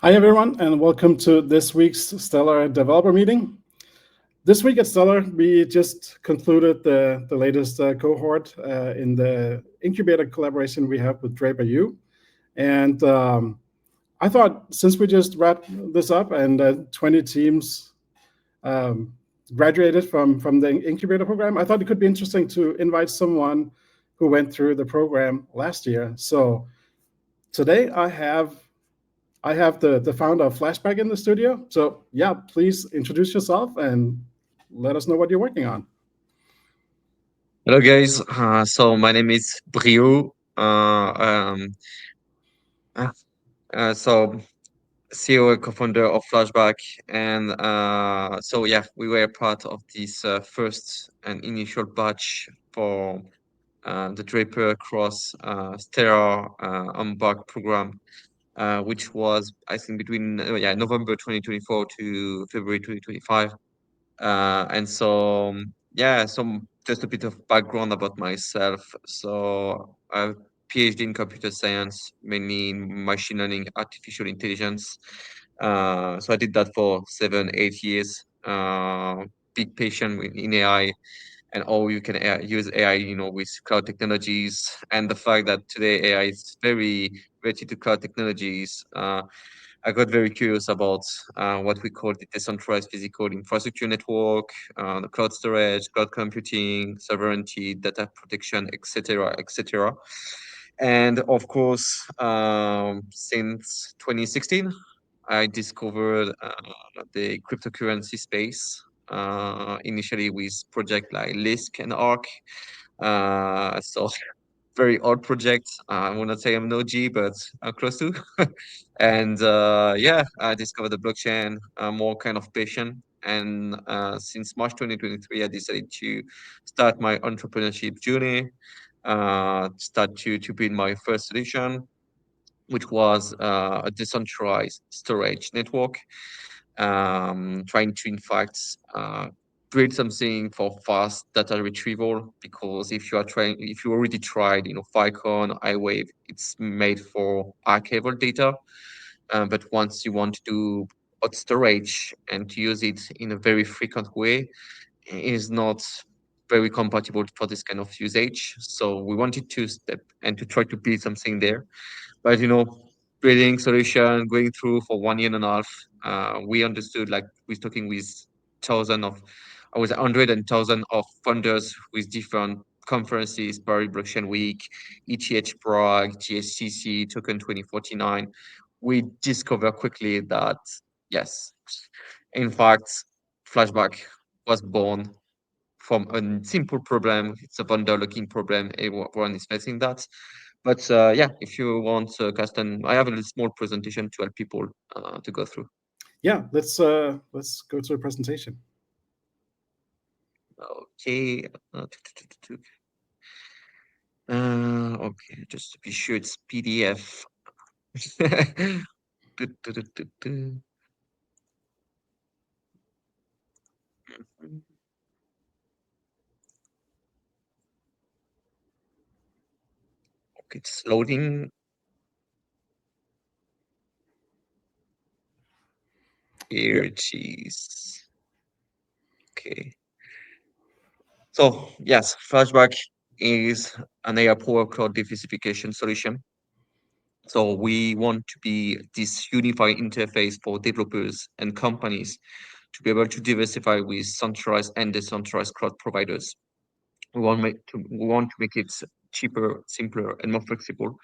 Hi, everyone, and welcome to this week's Stellar Developer Meeting. This week at Stellar, we just concluded the latest cohort in the incubator collaboration we have with DraperU. And I thought since we just wrapped this up and 20 teams um, graduated from the incubator program, I thought it could be interesting to invite someone who went through the program last year. So today I have the founder of Flashback in the studio. So yeah, please introduce yourself and let us know what you're working on. Hello, guys. So my name is Brieuc. Uh, so CEO and co-founder of Flashback, and so yeah, we were part of this first and initial batch for the Draper Cross Stellar Embark program, which was I think between November 2024 to February 2025. And so, yeah, just a bit of background about myself. So, I've PhD in computer science, mainly in machine learning, artificial intelligence. So I did that for 7, 8 years. Big passion in AI and how you can use AI, with cloud technologies, and the fact that today AI is very related to cloud technologies. I got very curious about what we call the decentralized physical infrastructure network, the cloud storage, cloud computing, sovereignty, data protection, etc., etc. And of course, since 2016, I discovered the cryptocurrency space. Initially with project like Lisk and Arc. So very odd project. I will not say I'm an OG, but I'm close to. And yeah, I discovered the blockchain, more kind of passion. And since March 2023, I decided to start my entrepreneurship journey, start to build my first solution, which was a decentralized storage network, trying to, in fact, create something for fast data retrieval. Because if you already tried, Filecoin, iWave, it's made for archival data. But once you want to do hot storage and to use it in a very frequent way, it is not very compatible for this kind of usage. So we wanted to step and to try to build something there. But building solution, going through for 1 year and a half, we understood, like we're talking with thousand of, I was 100,000 of funders with different conferences, Paris Blockchain Week, ETH Prague, GSCC, Token 2049. We discovered quickly that yes, in fact, Flashback was born from a simple problem. It's a vendor looking problem. Everyone is facing that. But yeah, if you want, Carsten, I have a little small presentation to help people to go through. Yeah, let's go to the presentation. Okay. Okay, just to be sure it's PDF. Okay, it's loading. Here Yep. it is. Okay. So yes, Flashback is an AI power cloud diversification solution. So we want to be this unified interface for developers and companies to be able to diversify with centralized and decentralized cloud providers. We want to make it cheaper, simpler, and more flexible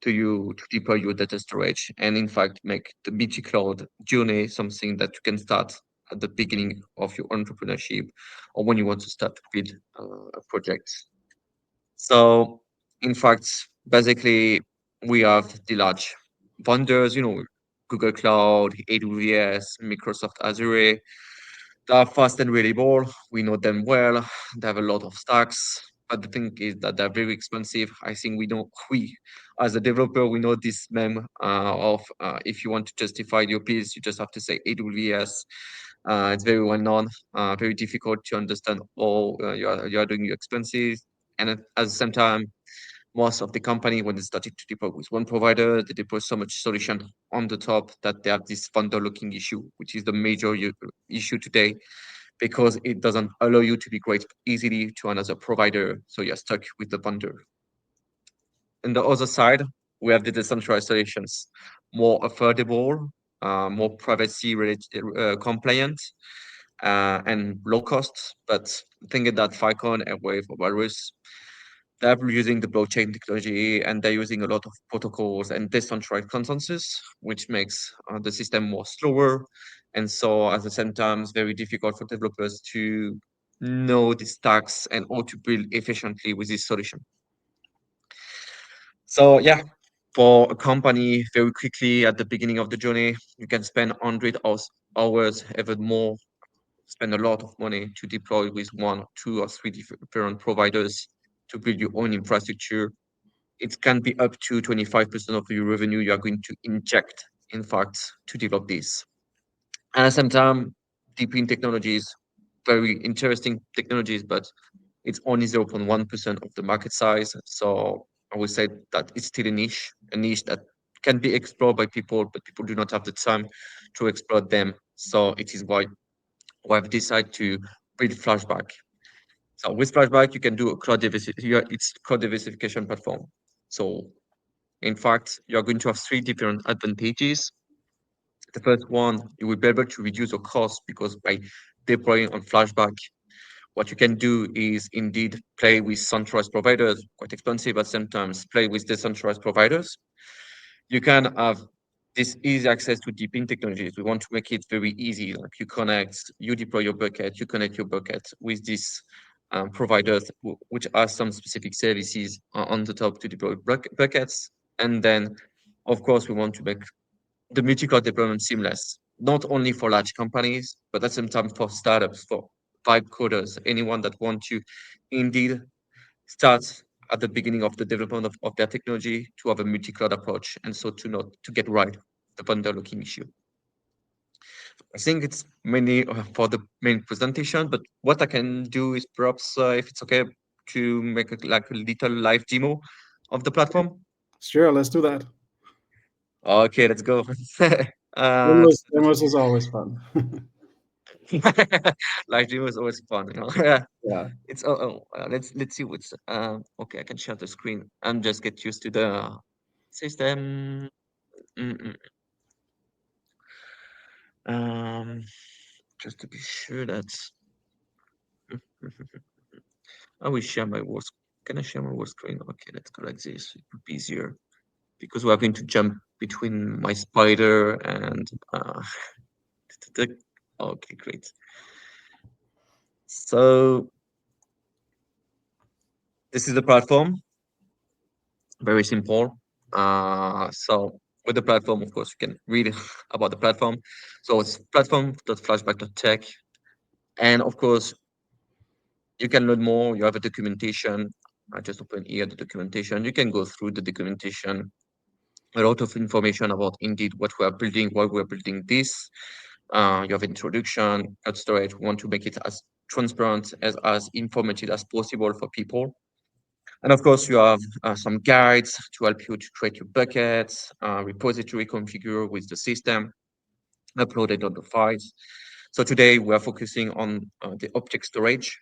to deploy your data storage, and in fact make the multi-cloud journey something that you can start at the beginning of your entrepreneurship or when you want to start to build a project. So, in fact, basically, we have the large vendors, Google Cloud, AWS, Microsoft Azure. They are fast and reliable. We know them well. They have a lot of stacks. But the thing is that they're very expensive. I think as a developer, we know this meme of if you want to justify your piece, you just have to say AWS. It's very well known, very difficult to understand all you are doing your expenses. And at the same time, most of the company, when they started to deploy with one provider, they deploy so much solution on the top that they have this vendor locking issue, which is the major issue today, because it doesn't allow you to migrate easily to another provider. So you're stuck with the vendor. On the other side, we have the decentralized solutions, more affordable, more privacy related, compliant, and low cost. But thinking that Falcon, Airwave, or Walrus, they're using the blockchain technology, and they're using a lot of protocols and decentralized consensus, which makes the system more slower. And so at the same time, it's very difficult for developers to know the stacks and how to build efficiently with this solution. So yeah, for a company, very quickly at the beginning of the journey, you can spend 100 hours, even more, spend a lot of money to deploy with one, two, or three different providers to build your own infrastructure. It can be up to 25% of your revenue you are going to inject, in fact, to develop this. And at the same time, deep in technologies, very interesting technologies, but it's only 0.1% of the market size. So I would say that it's still a niche that can be explored by people, but people do not have the time to explore them. So it is why I've decided to build Flashback. So with Flashback, you can do a it's cloud diversification platform. So in fact, you're going to have three different advantages. The first one, you will be able to reduce your cost because by deploying on Flashback, what you can do is indeed play with centralized providers, quite expensive at sometimes, play with decentralized providers. You can have this easy access to deep in technologies. We want to make it very easy. Like you deploy your bucket, you connect your bucket with these providers, which are some specific services on the top to deploy buckets. And then, of course, we want to make the multi-cloud deployment seamless, not only for large companies, but at the same time for startups, for vibe coders, anyone that want to indeed start at the beginning of the development of their technology to have a multi-cloud approach, and so to get right the vendor locking issue. I think it's mainly for the main presentation, but what I can do is perhaps, if it's okay, to make like a little live demo of the platform. Sure, let's do that. Okay, let's go. Demos, So demos is always fun. live demo is always fun, you know. Yeah, Yeah. it's let's see what's okay. I can share the screen. I'm just get used to the system. Mm-mm. Um, just to be sure that I will share my work. Can I share my work screen? Okay, let's go like this. It would be easier because we are going to jump between my spider and the. Okay, great. So this is the platform. Very simple. So with the platform, of course, you can read about the platform. So it's platform.flashback.tech. And of course, you can learn more. You have a documentation. I just open here the documentation. You can go through the documentation. A lot of information about indeed what we are building, why we are building this. You have introduction, cloud storage. We want to make it as transparent, as informative as possible for people. And of course, you have some guides to help you to create your buckets, repository configure with the system, upload it on the files. So today we are focusing on the object storage,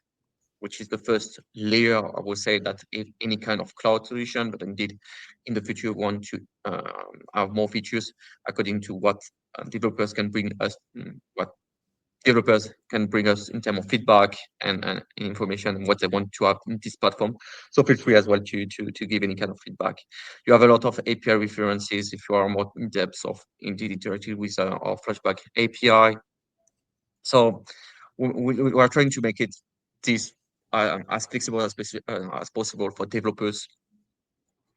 which is the first layer, I would say, that if any kind of cloud solution, but indeed in the future we want to have more features according to what developers can bring us, what developers can bring us in terms of feedback and information and what they want to have in this platform. So feel free as well to give any kind of feedback. You have a lot of API references if you are more in depth of indeed interacting with our Flashback API. So we are trying to make it this as flexible as possible for developers,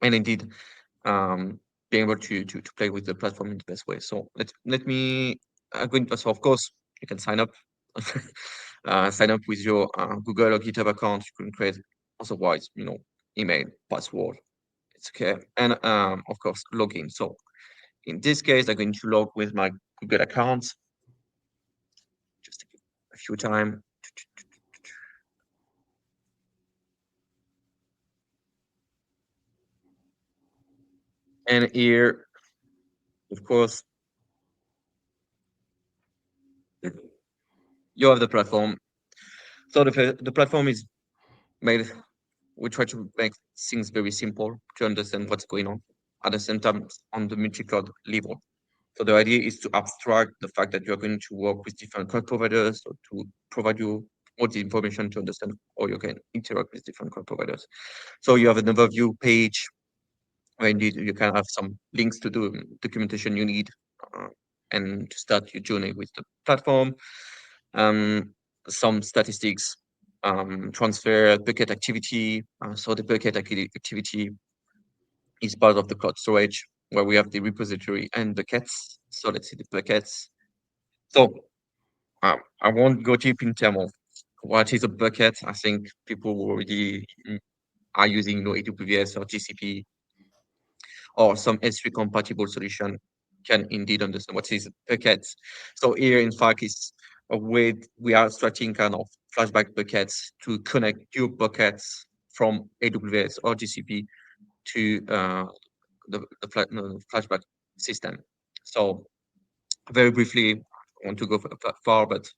and indeed being able to play with the platform in the best way. So let me going to, so of course you can sign up. Sign up with your Google or GitHub account. You can create otherwise, email, password. It's okay, and of course login. So in this case, I'm going to log with my Google account. Just take a few time. And here, of course, you have the platform. So the platform is made. We try to make things very simple to understand what's going on. At the same time, on the multi-cloud level. So the idea is to abstract the fact that you're going to work with different cloud providers, or to provide you all the information to understand how you can interact with different cloud providers. So you have an overview page where indeed you can have some links to the documentation you need, uh, and to start your journey with the platform. Some statistics, transfer bucket activity. So the bucket activity is part of the cloud storage where we have the repository and buckets. So let's see the buckets. So I won't go deep in terms of what is a bucket. I think people who already are using AWS or GCP or some S3 compatible solution can indeed understand what is buckets. So here, in fact, is a way we are starting kind of flashback buckets to connect your buckets from AWS or GCP to the flashback system. So very briefly, I want to go far, but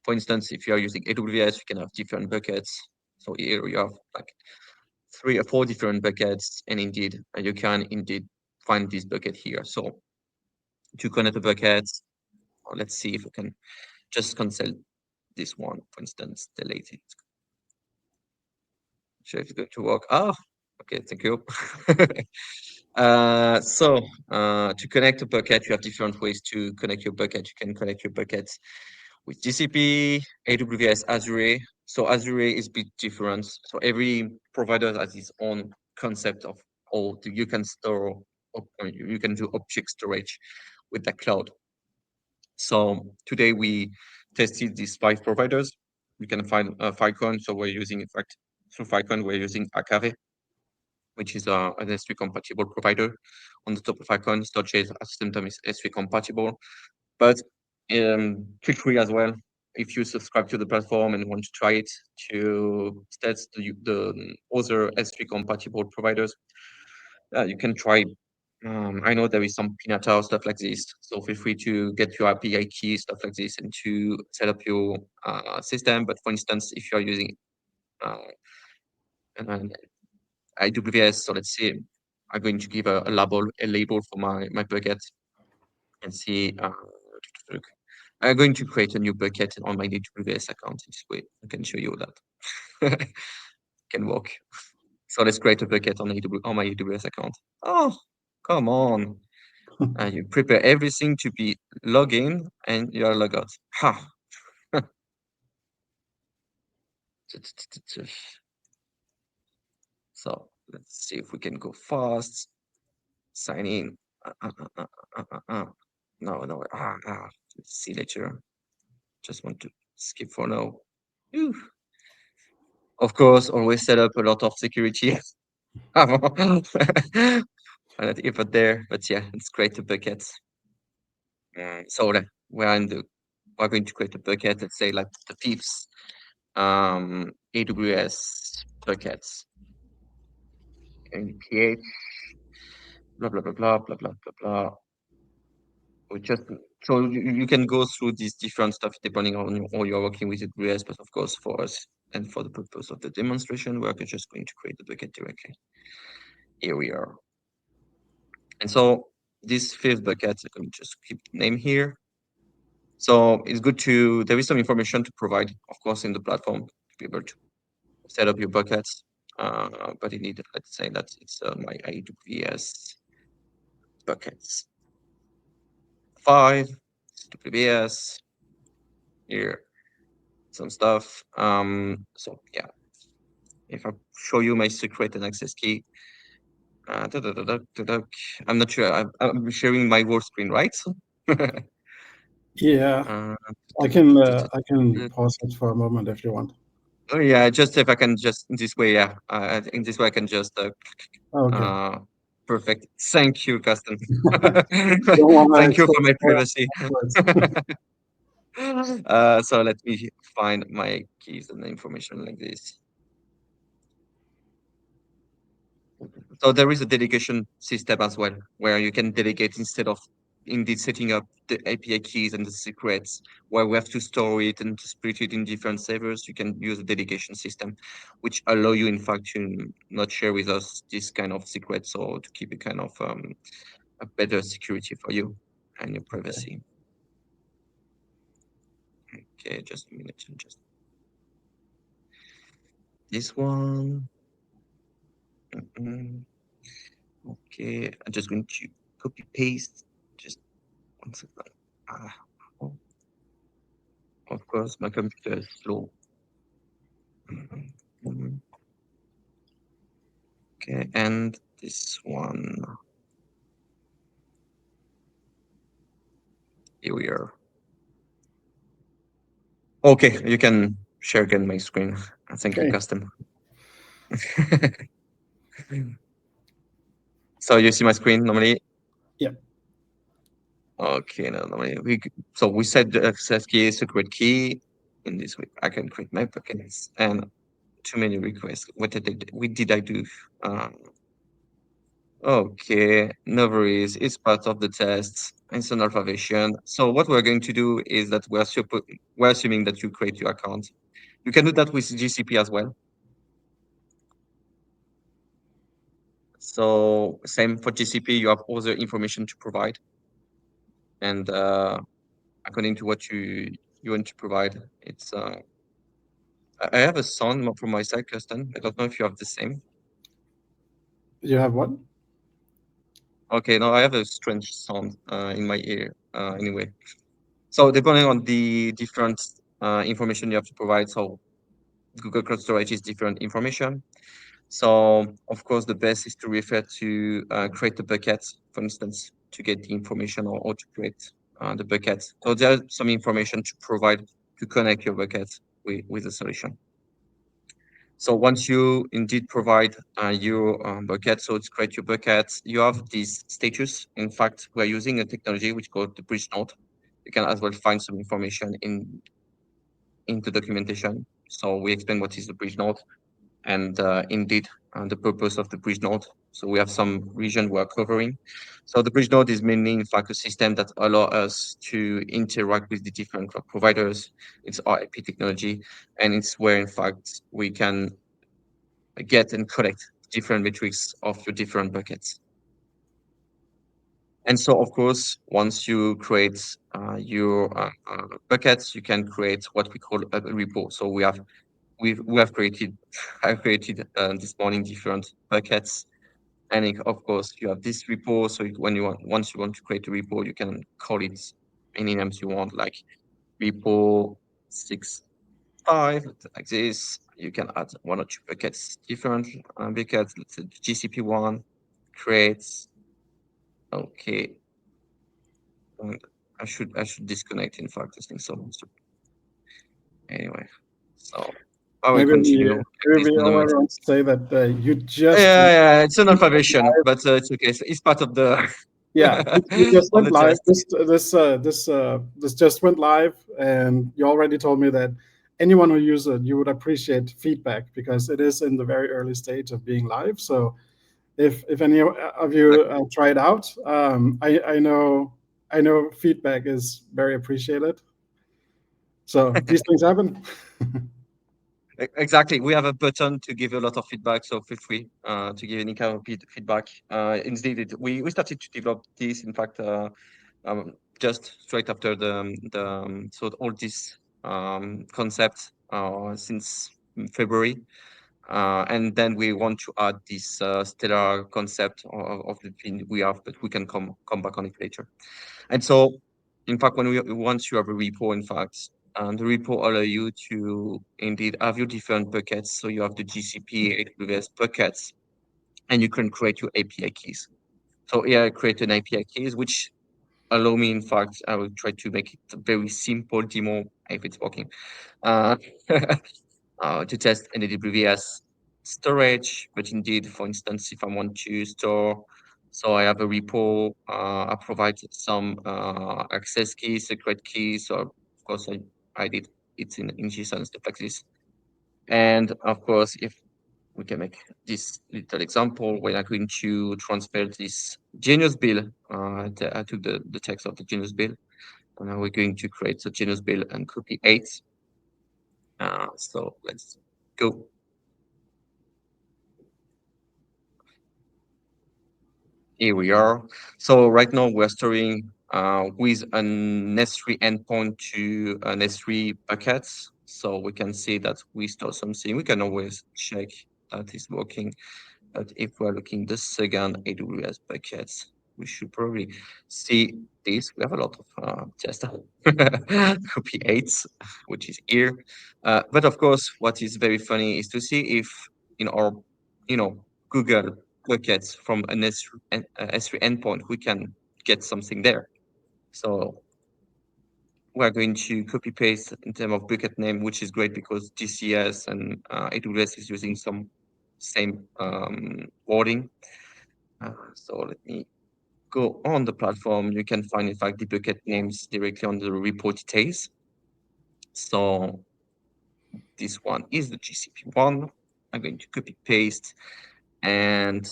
for instance, if you are using AWS, you can have different buckets. So here you have like 3 or 4 different buckets, and indeed, you can indeed find this bucket here. So to connect the buckets, let's see if we can just cancel this one, for instance, delete it. Sure if it's going to work. Oh, okay, thank you. To connect a bucket, you have different ways to connect your bucket. You can connect your buckets with GCP, AWS, Azure. So Azure is a bit different. So every provider has its own concept of how you can store, you can do object storage with the cloud. So today we tested these 5 providers. You can find Filecoin. So we're using, in fact, through Filecoin, we're using Akare, which is an S3 compatible provider. On the top of Filecoin, Storage at the same time is S3 compatible. But feel free as well, if you subscribe to the platform and want to try it, to test the other S3 compatible providers. You can try. I know there is some Pinata stuff like this, so feel free to get your API key, stuff like this, and to set up your system. But for instance, if you are using an AWS, so let's say I'm going to give a label for my bucket, and see. I'm going to create a new bucket on my AWS account. This way, I can show you that can work. So let's create a bucket on my AWS account. Oh, come on! You prepare everything to be login, and you are logged out. Ha! So let's see if we can go fast. Sign in. No. Let's see later. Just want to skip for now. Whew. Of course, always set up a lot of security. I'm not even there, but yeah, it's create a bucket. So we're going to create a bucket. Let's say like the fifth AWS buckets and ph blah blah blah blah blah blah blah blah. We just so you can go through these different stuff depending on how you're working with AWS, but of course for us and for the purpose of the demonstration, we're just going to create the bucket directly. Here we are. And so this fifth bucket, I'm going to just keep the name here. So it's good there is some information to provide, of course, in the platform to be able to set up your buckets. But you need, let's say that it's my AWS buckets. 5, AWS, here, some stuff. So yeah, if I show you my secret and access key, I'm not sure. I'm sharing my whole screen, right? Yeah, I can pause it for a moment if you want. Oh yeah, just if I can just in this way, yeah. In this way I can just Okay. perfect. Thank you, Custom. Don't wanna Thank you for expose my more privacy. passwords. So let me find my keys and information like this. So there is a delegation system as well, where you can delegate instead of indeed setting up the API keys and the secrets, where we have to store it and to split it in different servers. You can use a delegation system, which allow you, in fact, to not share with us this kind of secrets, or to keep a kind of a better security for you and your privacy. Okay, just a minute, just this one. Mm, okay, I'm just going to copy paste. Just one second. Ah, oh, of course, my computer is slow. Mhm. Okay, and this one. Here we are. Okay, you can share again my screen. Thank you, Okay. custom. So you see my screen normally? Yeah. Okay, now normally so we set the access key, secret key. In this way, I can create my buckets and too many requests. What did I do? Um, okay, no worries. It's part of the test. It's an observation. So what we're going to do is that we're assuming that you create your account. You can do that with GCP as well. So same for GCP, you have other information to provide, and according to what you want to provide, it's I have a sound from my side, Kirsten. I don't know if you have the same. You have what? Okay, no, I have a strange sound in my ear. Anyway, so depending on the different information you have to provide, so Google Cloud Storage is different information. So of course, the best is to refer to create a bucket, for instance, to get the information, or to create the bucket. So there's some information to provide to connect your bucket with the solution. So once you indeed provide your bucket, so it's create your bucket, you have this status. In fact, we're using a technology which called the bridge node. You can as well find some information in the documentation. So we explain what is the bridge node and indeed the purpose of the bridge node. So we have some region we're covering. So the bridge node is mainly, in fact, a system that allows us to interact with the different cloud providers. It's our IP technology, and it's where, in fact, we can get and collect different metrics of your different buckets. And so, of course, once you create your buckets, you can create what we call a repo. So we have created I created this morning different buckets, and of course you have this repo. So once you want to create a repo, you can call it any names you want, like repo 6.5, like this. You can add one or two buckets, different buckets. Let's say GCP one creates. Okay, and I should disconnect. In fact, this thing. So anyway, so I will continue at Maybe this we all moment. want to say that you just Yeah, yeah, it's an observation, live. but it's okay. It's part of the Yeah, you just of went the live. test. This just went live, and you already told me that anyone who uses it, you would appreciate feedback because it is in the very early stage of being live. So if any of you Exactly. try it out, I know feedback is very appreciated. So these things happen. Exactly. We have a button to give a lot of feedback, so feel free to give any kind of feedback. Indeed, we started to develop this. In fact, just straight after so all this concept since February. And then we want to add this stellar concept of the thing we have, but we can come back on it later. And so, in fact, once you have a repo, in fact, and the repo allow you to indeed have your different buckets. So you have the GCP, AWS buckets, and you can create your API keys. So here I create an API keys, which allow me, in fact, I will try to make it a very simple demo if it's working. Uh, to test an AWS storage. But indeed, for instance, if I want to store, so I have a repo, I provide some access keys, secret keys. So of course, I did it in JSON and stuff like this. And of course, if we can make this little example. We are going to transfer this genius bill. I took the text of the genius bill, and now we're going to create the genius bill and copy 8. So let's go. Here we are. So right now we're storing with an S3 endpoint to an S3 buckets. So we can see that we store something. We can always check that is working. But if we're looking the second AWS buckets, we should probably see this. We have a lot of just copy 8s, which is here. But of course, what is very funny is to see if in our, Google buckets from an S3 endpoint, we can get something there. So we're going to copy paste in terms of bucket name, which is great because GCS and AWS is using some same wording. So let me go on the platform. You can find, in fact, the bucket names directly on the repo details. So this one is the GCP one. I'm going to copy paste and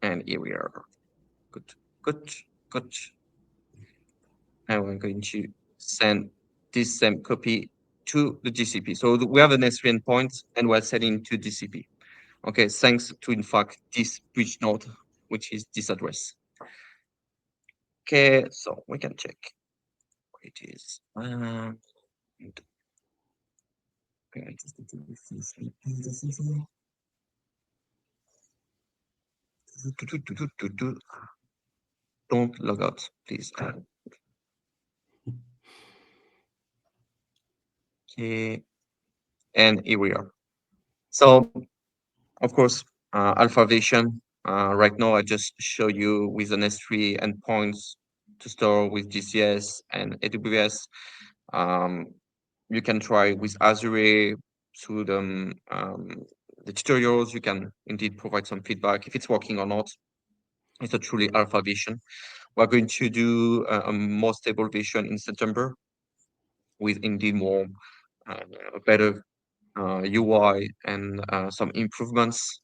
here we are. Good, good, good. And we're going to send this same copy to the GCP. So we have an S3 endpoint and we're sending to GCP. Okay, thanks to, in fact, this bridge node, which is this address. Okay, so we can check what it is. Don't log out, please. Okay, and here we are. So, of course, alpha version. Right now, I just show you with an S3 endpoints to store with GCS and AWS. Um, you can try with Azure through the tutorials. You can indeed provide some feedback if it's working or not. It's a truly alpha version. We're going to do a more stable version in September with indeed more better UI and some improvements,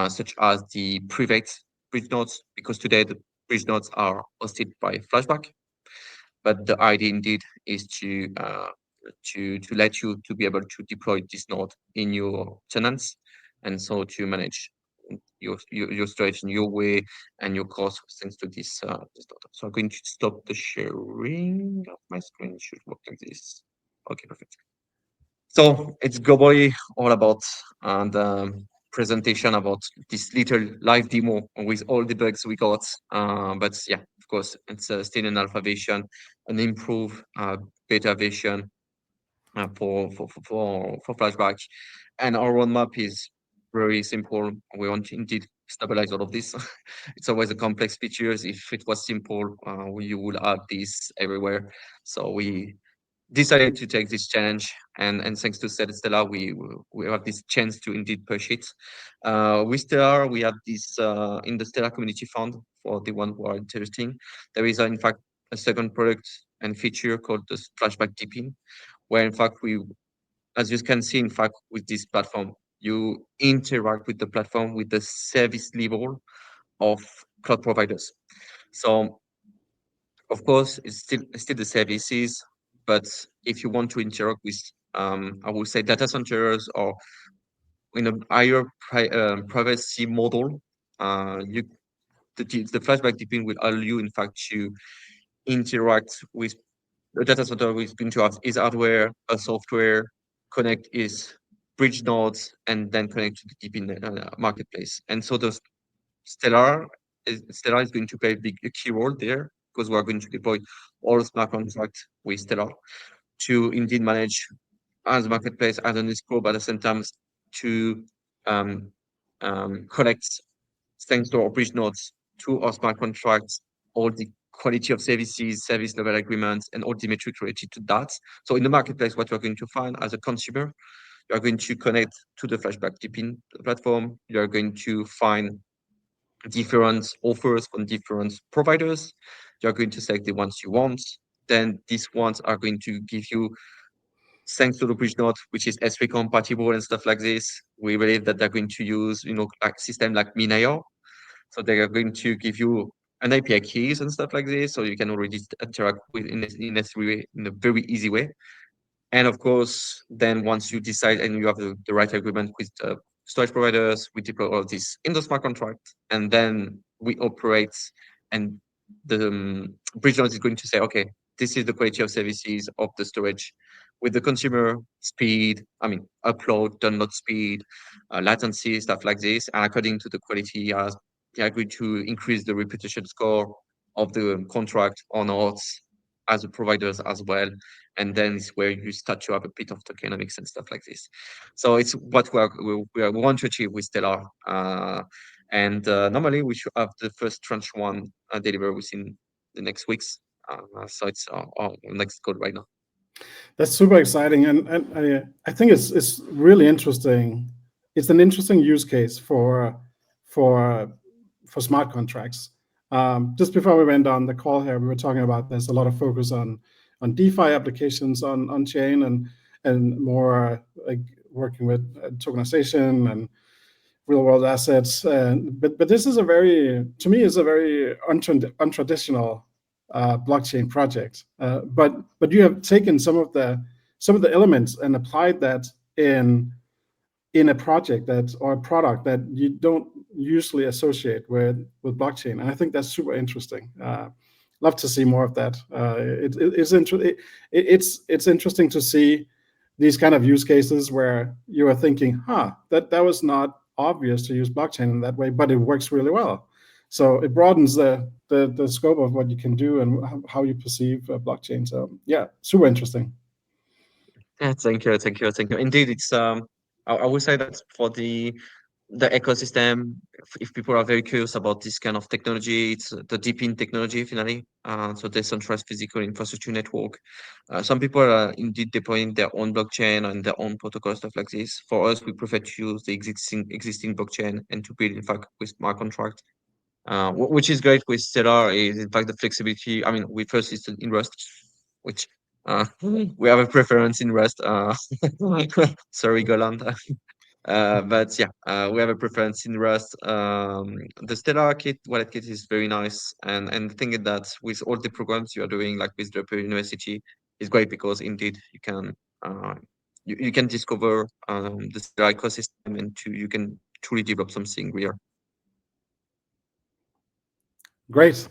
such as the private bridge nodes, because today the bridge nodes are hosted by Flashback. But the idea indeed is to let you to be able to deploy this node in your tenants, and so to manage your storage in your way and your cost thanks to this node. So I'm going to stop the sharing of my screen. It should work like this. Okay, perfect. So it's globally all about the presentation about this little live demo with all the bugs we got. But yeah, of course, it's still an alpha version, an improved beta version for Flashback. And our roadmap is very simple. We want to indeed stabilize all of this. It's always a complex features. If it was simple, you would add this everywhere. So we decided to take this challenge, and thanks to Stella, we have this chance to indeed push it. With Stellar, we have this in the Stellar Community Fund for the one who are interesting. There is in fact a second product and feature called the Flashback Deepin, where in fact as you can see, in fact, with this platform, you interact with the platform with the service level of cloud providers. So of course, it's still the services, but if you want to interact with, I would say, data centers or in a higher privacy model, you the flashback deepin will allow you, in fact, to interact with the data center is going to have is hardware, a software, connect is bridge nodes, and then connect to the deepin marketplace. And so the Stellar is going to play a key role there because we are going to deploy all smart contracts with Stellar to indeed manage as marketplace as an scope at the same time to um, collect thanks to our bridge nodes to our smart contracts, all the quality of services, service level agreements, and all the metrics related to that. So in the marketplace, what you're going to find as a consumer, you are going to connect to the Flashback Deepin platform. You are going to find different offers from different providers. You're going to select the ones you want. Then these ones are going to give you thanks to the bridge node, which is S3 compatible and stuff like this, we believe that they're going to use, like system like Minayo. So they are going to give you an API keys and stuff like this, so you can already interact with in a very easy way. And of course, then once you decide and you have the right agreement with the storage providers, we deploy all of this in the smart contract, and then we operate. And the bridge node is going to say, okay, this is the quality of services of the storage with the consumer speed, I mean, upload, download speed, latency, stuff like this. And according to the quality, they are going to increase the reputation score of the contract or not as a providers as well, and then it's where you start to have a bit of tokenomics and stuff like this. So it's what we want to achieve with Stellar, and normally we should have the first tranche one deliver within the next weeks. So it's our next goal right now. That's super exciting, and I think it's really interesting. It's an interesting use case for for smart contracts. Just before we went on the call here, we were talking about there's a lot of focus on DeFi applications on chain and more like working with tokenization and real world assets. But this is a very, to me, is a very untraditional blockchain project. But you have taken some of the elements and applied that in a project that or a product that you don't usually associate with blockchain. And I think that's super interesting. Love to see more of that. It's interesting to see these kind of use cases where you are thinking, that was not obvious to use blockchain in that way, but it works really well. So it broadens the scope of what you can do and how you perceive blockchain. So yeah, super interesting. Yeah, thank you. Indeed, it's I would say that for the ecosystem, if people are very curious about this kind of technology, it's the deep in technology finally. So decentralized physical infrastructure network. Some people are indeed deploying their own blockchain and their own protocol stuff like this. For us, we prefer to use the existing blockchain and to build in fact with smart contract. Which is great with Stellar is in fact the flexibility. I mean, we first is in Rust, which we have a preference in Rust. Sorry, Goland. But yeah, we have a preference in Rust. The Stellar kit, wallet kit is very nice, and the thing is that with all the programs you are doing, like with DraperU University, is great because indeed uh, you can discover the Stellar ecosystem and you can truly develop something real. Great.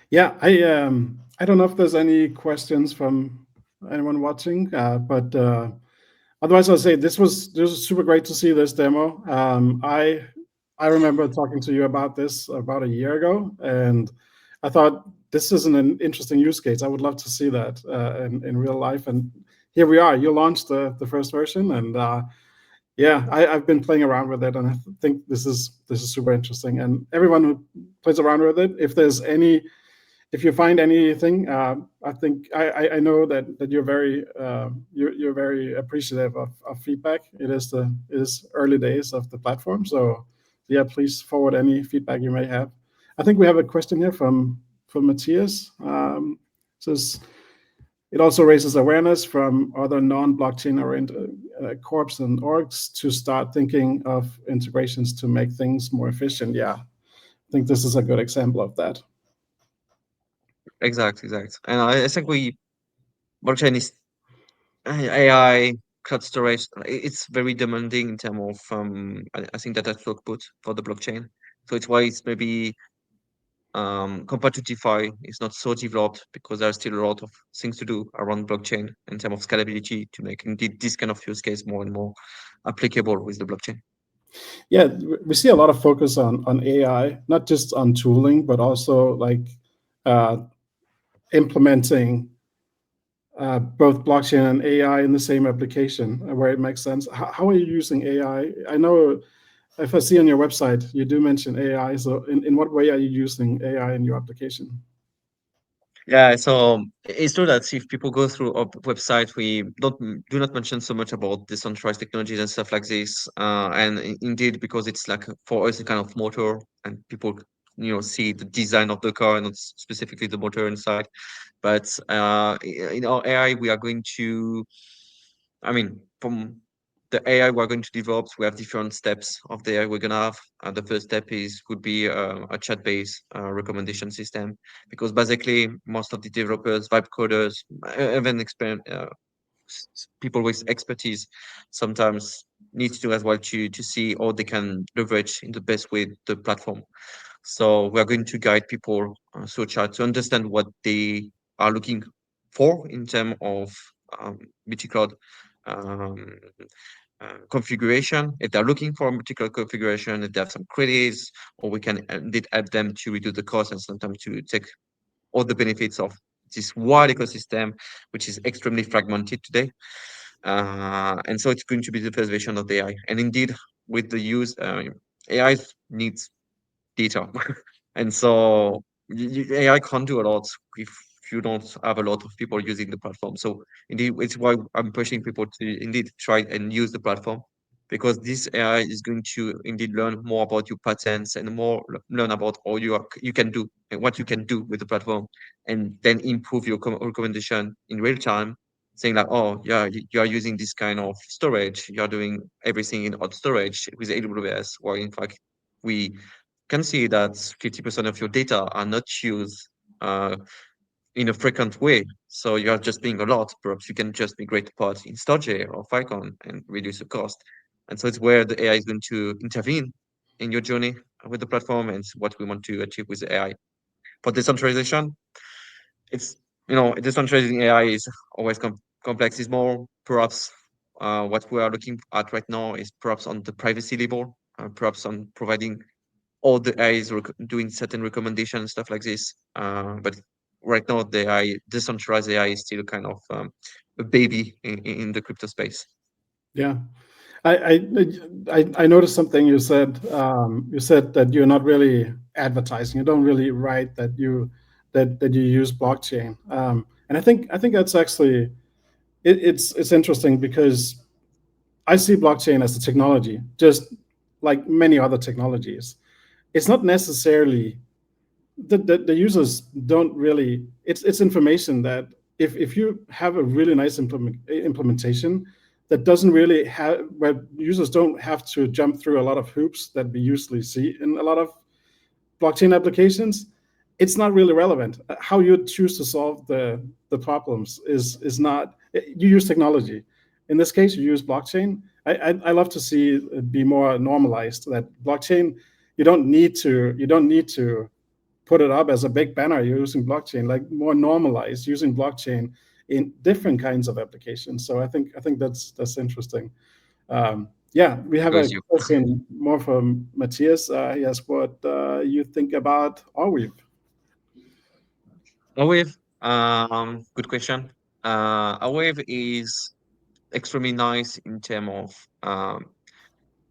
Yeah, I don't know if there's any questions from anyone watching, but otherwise I'll say this was super great to see this demo. I remember talking to you about this about a year ago, and I thought this is an interesting use case. I would love to see that in real life. And here we are. You launched the first version, and yeah, I've been playing around with it, and I think this is super interesting. And everyone who plays around with it, if you find anything, I think I know that you're very appreciative of feedback. It is early days of the platform, so yeah, please forward any feedback you may have. I think we have a question here from Matthias. Says it also raises awareness from other non-blockchain oriented corps and orgs to start thinking of integrations to make things more efficient. Yeah, I think this is a good example of that. Exactly. And I think blockchain is AI cloud storage. It's very demanding in terms of I think data throughput for the blockchain. So it's why it's maybe compared to DeFi, it's not so developed because there are still a lot of things to do around blockchain in terms of scalability to make indeed this kind of use case more and more applicable with the blockchain. Yeah, we see a lot of focus on AI, not just on tooling, but also like uh, implementing both blockchain and AI in the same application where it makes sense. How are you using AI? I know if I see on your website, you do mention AI. So in what way are you using AI in your application? Yeah, so it's true that if people go through our website, we do not mention so much about decentralized technologies and stuff like this. And indeed, because it's like for us a kind of motor, and people see the design of the car and not specifically the motor inside. But in our AI, we are going to I mean, from the AI we're going to develop, we have different steps of the AI we're gonna have. The first step would be a chat-based recommendation system, because basically most of the developers, vibe coders, even people with expertise sometimes need to as well to see how they can leverage in the best way the platform. So we are going to guide people through chat to understand what they are looking for in terms of multi-cloud um, configuration. If they're looking for a particular configuration, if they have some queries, or we can indeed help them to reduce the cost and sometimes to take all the benefits of this wide ecosystem, which is extremely fragmented today. And so it's going to be the first version of the AI. And indeed, with the use, AI needs data. And so AI can't do a lot if you don't have a lot of people using the platform. So indeed, it's why I'm pushing people to indeed try and use the platform, because this AI is going to indeed learn more about your patterns and more learn about all you can do and what you can do with the platform, and then improve your recommendation in real time, saying like, oh yeah, you are using this kind of storage, you are doing everything in hot storage with AWS, or in fact we can see that 50% of your data are not used uh, in a frequent way. So you are just being a lot. Perhaps you can just migrate parts in Storj or Ficon and reduce the cost. And so it's where the AI is going to intervene in your journey with the platform, and it's what we want to achieve with the AI. For decentralization, it's, decentralizing AI is always complex. It's more perhaps what we are looking at right now is perhaps on the privacy level, perhaps on providing all the AI is doing certain recommendations and stuff like this. But right now, the AI, decentralized AI, is still kind of a baby in the crypto space. Yeah. I noticed something you said. You said that you're not really advertising. You don't really write that that you use blockchain. And I think that's actually it's interesting because I see blockchain as a technology, just like many other technologies. It's not necessarily the users don't really. It's information that if you have a really nice implementation that doesn't really have, where users don't have to jump through a lot of hoops that we usually see in a lot of blockchain applications, it's not really relevant. How you choose to solve the problems is not. You use technology. In this case, you use blockchain. I love to see it be more normalized. That blockchain, you don't need to put it up as a big banner. You're using blockchain, like more normalized using blockchain in different kinds of applications. So I think that's interesting. Yeah, we have Because a you, question more from Matthias. He asked what you think about Arweave. Awave, good question. Awave is extremely nice in terms of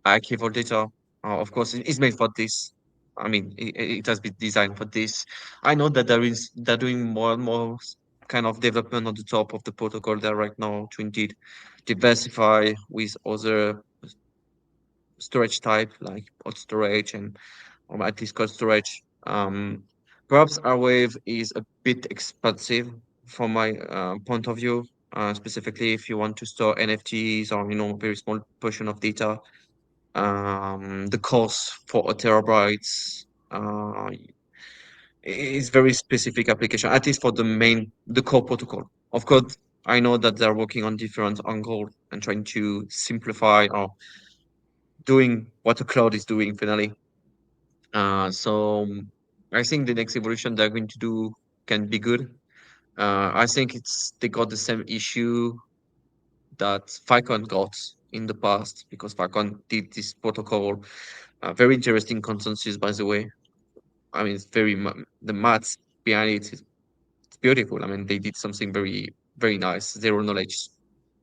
archival data. Of course, it's made for this. I mean, it has been designed for this. I know that they're doing more and more kind of development on the top of the protocol there right now to indeed diversify with other storage type like hot storage and or at least cold storage. Perhaps Airwave is a bit expensive from my point of view. Specifically, if you want to store NFTs or very small portion of data, the cost for a terabyte uh, is very specific application, at least for the core protocol. Of course, I know that they're working on different angles and trying to simplify or doing what the cloud is doing finally. So I think the next evolution they're going to do can be good. I think they got the same issue that Falcon got in the past, because Falcon did this protocol, very interesting consensus, by the way. I mean, it's the maths behind it's beautiful. I mean, they did something very, very nice. Zero knowledge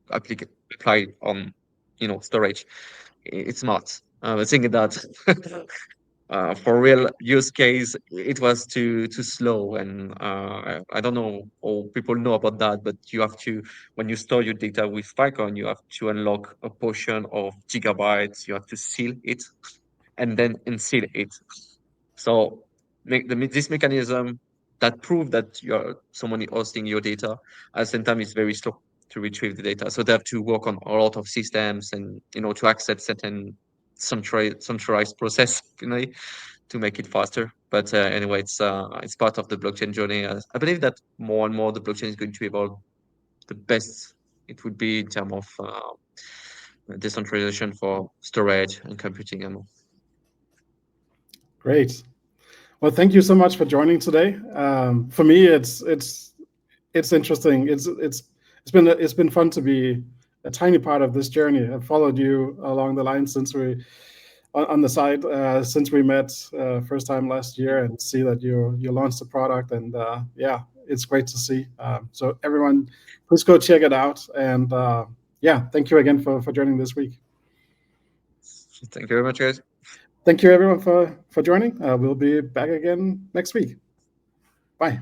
applied on, storage. It's smart. I think that for real use case, it was too slow, and I don't know all people know about that, but you have to, when you store your data with Python, you have to unlock a portion of gigabytes. You have to seal it and then unseal it. So this mechanism that prove that you're someone hosting your data at the same time is very slow. retrieve the data. So they have to work on a lot of systems and to accept certain centralized process finally to make it faster. But anyway, it's part of the blockchain journey. I believe that more and more the blockchain is going to evolve. The best it would be in terms of decentralization for storage and computing and more. Great. Well, thank you so much for joining today. For me, it's interesting. It's been fun to be a tiny part of this journey. I've followed you along the line since on the side since we met first time last year, and see that you launched the product, and yeah, it's great to see. So everyone, please go check it out, and yeah, thank you again for joining this week. Thank you very much, guys. Thank you everyone for joining. We'll be back again next week. Bye.